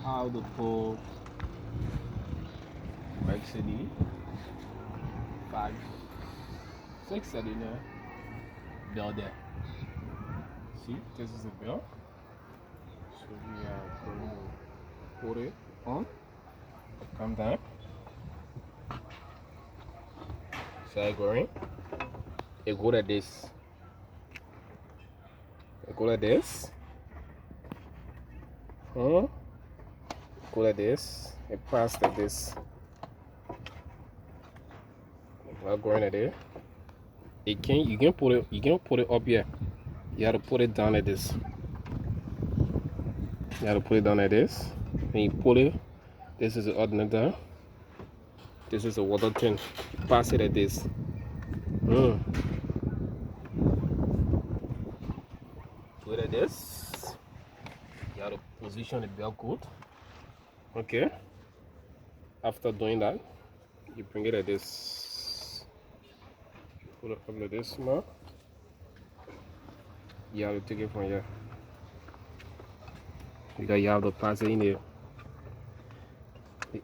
how to pull Mercede 5-6 cylinder bell there. See, this is the bell. So we are going to put it on. Come down. Start going. It go like this. It go like this. Go like this. It pass like this. Not going like there. You can put it up here. You have to put it down like this. You have to put it down like this. And you pull it. This is the alternator. This is the water tin. You pass it like this. Do it like this. You have to position the bell good. Okay. After doing that, you bring it like this. Put it up like this now. You have to take it from here. Because you have to pass it in the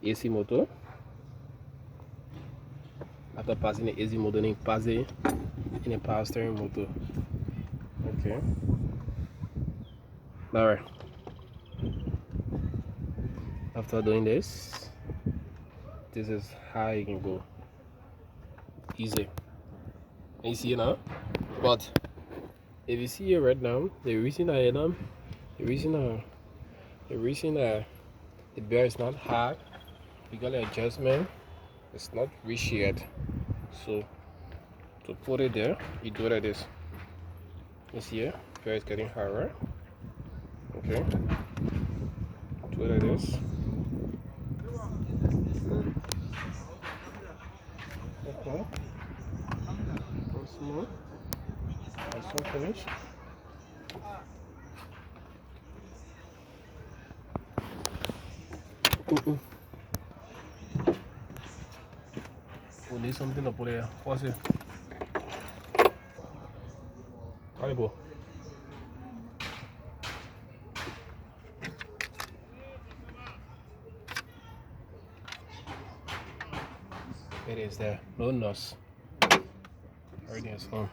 AC motor. After passing the AC motor, then pass it in the power steering motor. Okay. Alright. After doing this, this is how you can go. Easy. You see now? But if you see it right now, the reason the bear is not hard because the adjustment is not reached yet. So to put it there, you do it like this. You see it? Bear is getting hard, right? Okay. Do it like this. Okay. Once more. That's finished. We need something to put here. What's it? Carnival. It is there. No nuts. Everything is on.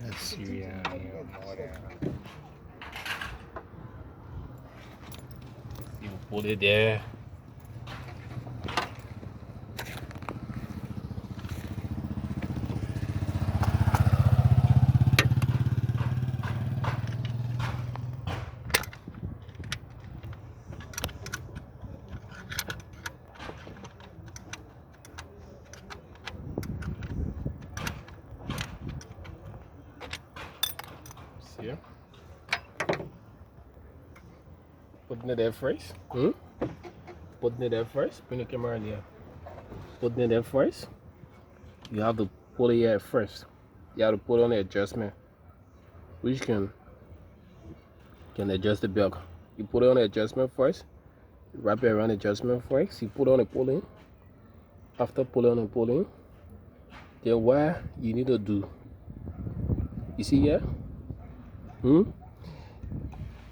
Let's see. You put it there. See? Putting it there first. Putting it there first. Bring the camera in there. Putting it there first. You have to pull it here first. You have to put on the adjustment, which can adjust the belt. You put it on the adjustment first. Wrap it around the adjustment first. You put on the pulling. After pulling on the pulling, then what you need to do? You see here?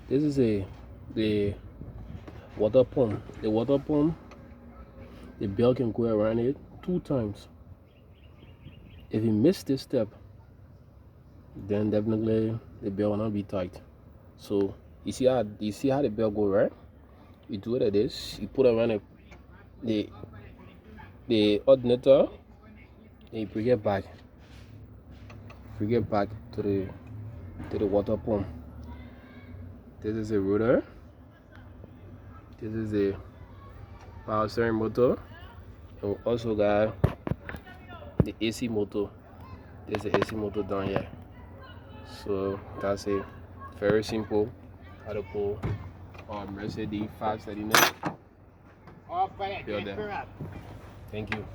This is the water pump. The water pump, the belt can go around it 2 times. If you miss this step, then definitely the belt will not be tight. So you see how the belt go, right? You do it like this. You put around the alternator, and you bring it back. Bring it back to the water pump. This is a rotor. This is a power steering motor. And we also got the AC motor. There's the AC motor down here. So that's it. Very simple how to pull our Mercede 5 cylinder. Thank you.